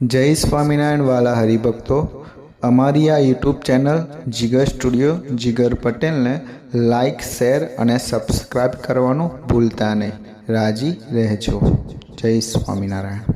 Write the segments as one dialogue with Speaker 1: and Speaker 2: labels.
Speaker 1: જય સ્વામિનારાયણ વાલા હરિભક્તો, અમારી આ યુટ્યુબ ચેનલ જીગર સ્ટુડિયો જીગર પટેલને લાઈક, શેર અને સબસ્ક્રાઈબ કરવાનું ભૂલતા નહીં. રાજી રહેજો. જય સ્વામિનારાયણ.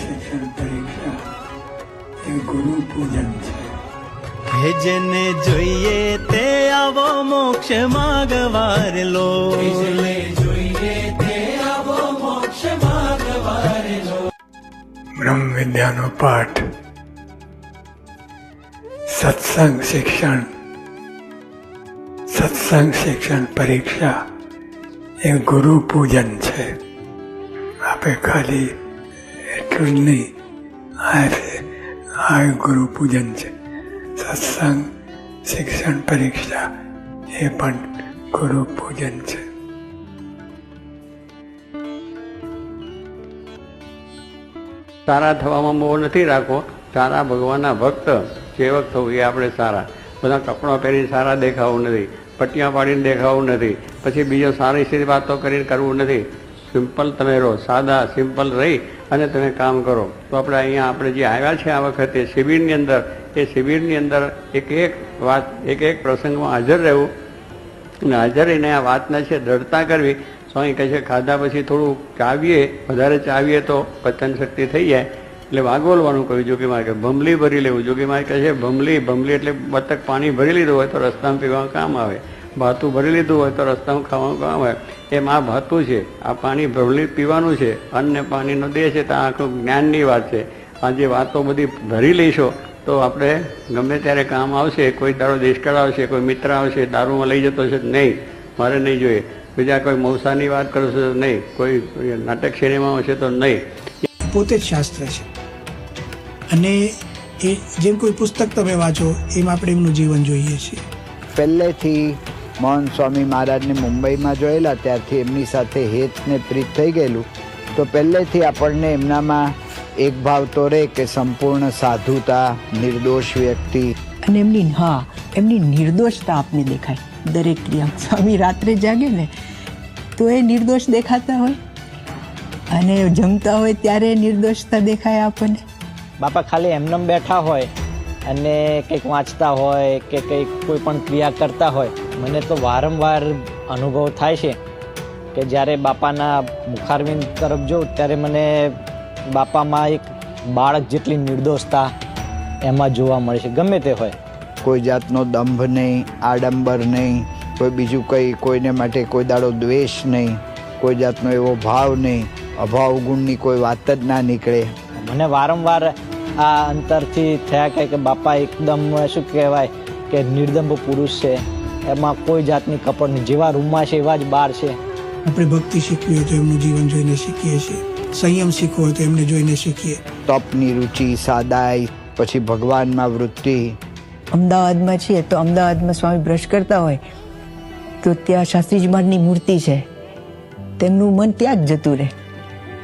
Speaker 2: શિક્ષણ પરીક્ષા એ ગુરુ પૂજન છે.
Speaker 3: જેને જોઈએ તે આવો મોક્ષ માગવાર લો.
Speaker 2: બ્રહ્મ વિદ્યાનો પાઠ સત્સંગ શિક્ષણ પરીક્ષા એ ગુરુ પૂજન છે. આપે ખાલી એટલું જ નહીં, આ ગુરુ પૂજન છે. સત્સંગ શિક્ષણ પરીક્ષા એ પણ ગુરુ પૂજન છે.
Speaker 4: સારા થવામાં મોહ નથી રાખવો. સારા ભગવાનના ભક્ત સેવક થવું એ આપણે સારા. બધા કપડાં પહેરીને સારા દેખાવું નથી, પટ્ટિયા પાડીને દેખાવું નથી, પછી બીજો સારી સીધી વાતો કરીને કરવું નથી. સિમ્પલ તમે રહો, સાદા સિમ્પલ રહી અને તમે કામ કરો. તો આપણે અહીંયા આપણે જે આવ્યા છે આ વખતે શિબિરની અંદર, એ શિબિરની અંદર એક એક પ્રસંગમાં હાજર રહેવું અને હાજર રહીને આ વાતને છે દ્રઢતા કરવી. સ્વામી કહે છે ખાધા પછી થોડું ચાવીએ, વધારે ચાવીએ તો પચન શક્તિ થઈ જાય એટલે વાગોલવાનું કહ્યું. જોગી મારે ભમલી ભરી લેવું. જોગી મારે કહે છે ભમલી એટલે બતક પાણી ભરી લીધું હોય તો રસ્તામાં પીવાનું કામ આવે, ભાતું ભરી લીધું હોય તો રસ્તામાં ખાવાનું કામ આવે. એમ આ ભાતું છે, આ પાણી ભરી પીવાનું છે. અન્ન ને પાણીનો દેહ છે તો આખું જ્ઞાનની વાત છે. આ જે વાતો બધી ભરી લઈશો તો આપણે ગમે ત્યારે કામ આવશે. કોઈ દાડો દેશકાળ આવશે, કોઈ મિત્ર આવશે, દારૂમાં લઈ જતો છે નહીં, મારે નહીં જોઈએ. બીજા કોઈ મૌસાની વાત કરશે તો નહીં, કોઈ નાટક સિનેમામાં છે તો નહીં.
Speaker 5: પોતે જ શાસ્ત્ર છે અને એ જેમ કોઈ પુસ્તક તમે વાંચો એમ આપણે એમનું જીવન જોઈએ છીએ.
Speaker 6: પહેલેથી મોહન સ્વામી મહારાજને મુંબઈમાં જોયેલા ત્યારથી એમની સાથે હેત ને પ્રીત થઈ ગયેલું. તો પહેલેથી આપણને એમનામાં એક ભાવ તો રહે કે સંપૂર્ણ સાધુતા, નિર્દોષ વ્યક્તિ.
Speaker 7: અને એમની નિર્દોષતા આપને દેખાય દરેક ક્રિયા. સ્વામી રાત્રે જાગે ને તો એ નિર્દોષ દેખાતા હોય અને જમતા હોય ત્યારે નિર્દોષતા દેખાય આપણને.
Speaker 8: બાપા ખાલી એમનેમ બેઠા હોય અને કંઈક વાંચતા હોય કે કંઈક કોઈ પણ ક્રિયા કરતા હોય, મને તો વારંવાર અનુભવ થાય છે કે જ્યારે બાપાના મુખારવિંદ તરફ જોઉં ત્યારે મને બાપામાં એક બાળક જેટલી નિર્દોષતા એમાં જોવા મળે છે. ગમે તે હોય,
Speaker 6: કોઈ જાતનો દંભ નહીં, આડંબર નહીં, કોઈ બીજું કંઈ, કોઈને માટે કોઈ દાડો દ્વેષ નહીં, કોઈ જાતનો એવો ભાવ નહીં, અભાવ ગુણની કોઈ વાત જ ના નીકળે.
Speaker 8: મને વારંવાર આ અંતરથી થયા કે બાપા એકદમ શું કહેવાય કે નિર્દંભ પુરુષ છે. એમાં કોઈ જાતની કપડ નહીં, જેવા રૂમમાં છે એવા જ બહાર છે.
Speaker 5: આપણે ભક્તિ શીખવી હોય તો એમનું જીવન જોઈને શીખીએ છીએ, સંયમ શીખવો હોય તો એમને જોઈને શીખીએ.
Speaker 6: તપની રુચિ, સાદાઈ, પછી ભગવાનમાં વૃત્તિ.
Speaker 7: અમદાવાદમાં છીએ તો અમદાવાદમાં સ્વામી બ્રશ કરતા હોય તો ત્યાં શાસ્ત્રીજી મહારાજની મૂર્તિ છે, તેમનું મન ત્યાં જ જતું રહે.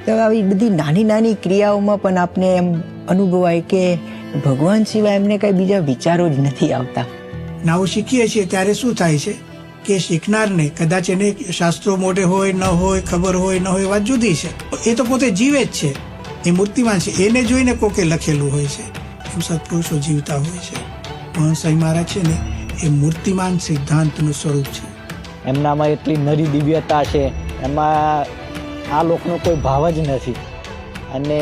Speaker 7: તો આવી બધી નાની નાની ક્રિયાઓમાં પણ આપને એમ અનુભવાય કે ભગવાન સિવાય એમને કંઈ બીજા વિચારો જ નથી આવતા.
Speaker 5: નાવું શીખીએ છીએ ત્યારે શું થાય છે કે શીખનારને કદાચ એને શાસ્ત્રો મોઢે હોય ન હોય, ખબર હોય ન હોય, વાત જુદી છે. એ તો પોતે જીવે જ છે એ મૂર્તિમાન છે, એને જોઈને કોકે લખેલું હોય છે. એમ સત્પુરુષો જીવતા હોય છે. મહંત સ્વામી મહારાજ છે ને એ મૂર્તિમાન સિદ્ધાંતનું સ્વરૂપ છે.
Speaker 8: એમનામાં એટલી નરી દિવ્યતા છે, એમાં આ લોકનો કોઈ ભાવ જ નથી. અને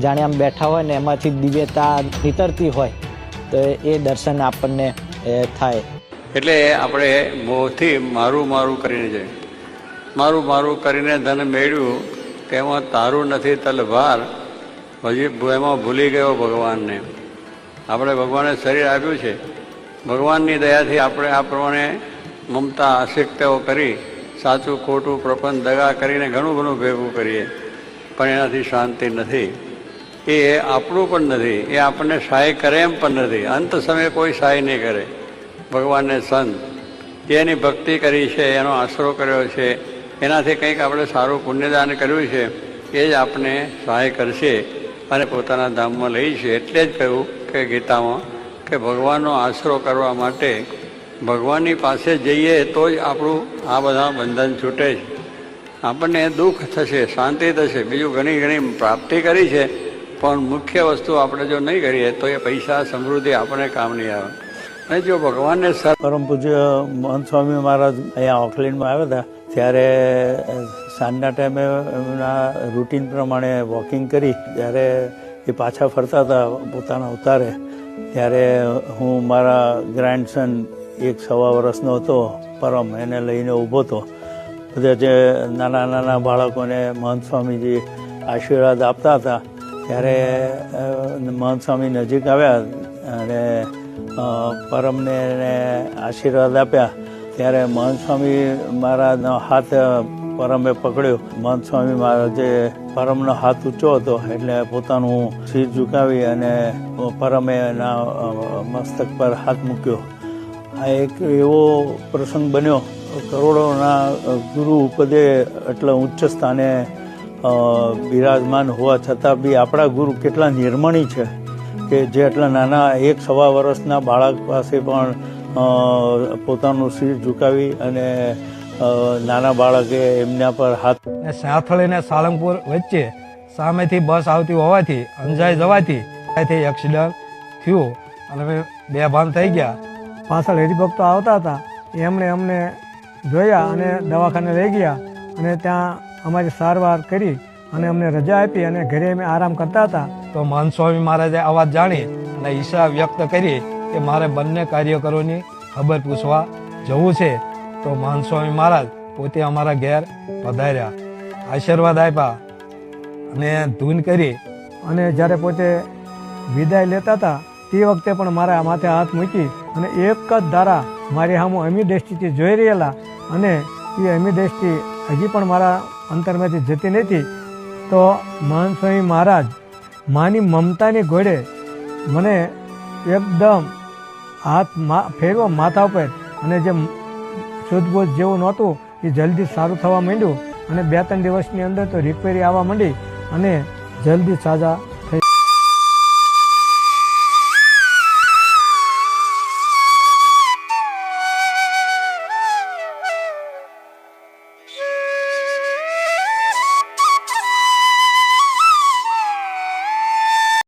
Speaker 8: જાણે આમ બેઠા હોય ને એમાંથી દિવ્યતા નીતરતી હોય તો એ દર્શન આપણને થાય.
Speaker 4: એટલે આપણે મોહથી મારું મારું કરીને જાય. મારું મારું કરીને ધન મેળવ્યું, તેમાં તારું નથી તલવાર, હજી એમાં ભૂલી ગયો ભગવાનને. આપણે ભગવાને શરીર આપ્યું છે, ભગવાનની દયાથી આપણે આ પ્રમાણે મમતા આસક્તિઓ કરી સાચું ખોટું પ્રપંચ દગા કરીને ઘણું ઘણું ભેગું કરીએ, પણ એનાથી શાંતિ નથી. એ આપણું પણ નથી, એ આપણને સહાય કરે એમ પણ નથી. અંત સમયે કોઈ સહાય નહીં કરે. ભગવાનને સંત એની ભક્તિ કરી છે, એનો આશરો કર્યો છે, એનાથી કંઈક આપણે સારું પુણ્યદાન કર્યું છે, એ જ આપણે સહાય કરશે અને પોતાના ધામમાં લઈ છે. એટલે જ કહ્યું કે ગીતામાં કે ભગવાનનો આશરો કરવા માટે ભગવાનની પાસે જઈએ તો જ આપણું આ બધા બંધન છૂટે છે. આપણને દુઃખ થશે, શાંતિ થશે, બીજું ઘણી ઘણી પ્રાપ્તિ કરી છે, પણ મુખ્ય વસ્તુ આપણે જો નહીં કરીએ તો એ પૈસા સમૃદ્ધિ આપણને કામ નહીં આવે. અને જો ભગવાનને
Speaker 9: પરમ પૂજ્ય મહંત સ્વામી મહારાજ અહીંયા ઓકલેન્ડમાં આવ્યા હતા, ત્યારે સાંજના ટાઈમે એમના રૂટીન પ્રમાણે વોકિંગ કરી જ્યારે એ પાછા ફરતા હતા પોતાના અવતારે, ત્યારે હું મારા ગ્રેન્ડસન 1-1.25 વર્ષનો હતો, પરમ, એને લઈને ઊભો હતો. બધા જે નાના નાના બાળકોને મહંત સ્વામીજી આશીર્વાદ આપતા હતા, ત્યારે મહંત સ્વામી નજીક આવ્યા અને પરમને એને આશીર્વાદ આપ્યા. ત્યારે મહંત સ્વામી મહારાજનો હાથ પરમે પકડ્યો. મહંત સ્વામી મહારાજે પરમનો હાથ ઊંચો હતો એટલે પોતાનું શિર ઝુકાવી અને પરમે એના મસ્તક પર હાથ મૂક્યો. આ એક એવો પ્રસંગ બન્યો. કરોડોના ગુરુ ઉપદે એટલા ઉચ્ચ સ્થાને બિરાજમાન હોવા છતાં બી આપણા ગુરુ કેટલા નિર્મળી છે કે જે એટલા નાના 1-1.25 વર્ષના બાળક પાસે પણ પોતાનું શિર ઝુકાવી અને નાના બાળકે એમના પર હાથ.
Speaker 10: સાંથળી ને સાળંગપુર વચ્ચે સામેથી બસ આવતી હોવાથી અંજાઈ જવાથી ત્યાંથી એક્સિડન્ટ થયું અને બેભાન થઈ ગયા. પાછળ હરિભક્તો આવતા હતા, એમણે અમને જોયા અને દવાખાને લઈ ગયા અને ત્યાં અમારી સારવાર કરી અને અમને રજા આપી અને ઘરે અમે આરામ કરતા હતા. તો મહંત સ્વામી મહારાજે આ વાત જાણી અને ઈચ્છા વ્યક્ત કરી કે મારે બંને કાર્યકરોની ખબર પૂછવા જવું છે. તો મહંત સ્વામી મહારાજ પોતે અમારા ઘેર પધાર્યા, આશીર્વાદ આપ્યા અને ધૂન કરી અને જ્યારે પોતે વિદાય લેતા હતા તે વખતે પણ મારા માથે હાથ મૂકી અને એક જ ધારા મારી સામે અમી દ્રષ્ટિથી જોઈ રહેલા અને એ અમી દ્રષ્ટિ હજી પણ મારા અંતરમાંથી જતી નથી. તો મહંત સ્વામી મહારાજ માની મમતાની ઘોડે મને એકદમ હાથ ફેરવો માથા ઉપર અને જે શોધબોધ જેવું નહોતું એ જલ્દી સારું થવા માંડ્યું અને 2-3 દિવસની અંદર તો રિપેરી આવવા માંડી અને જલ્દી સાજા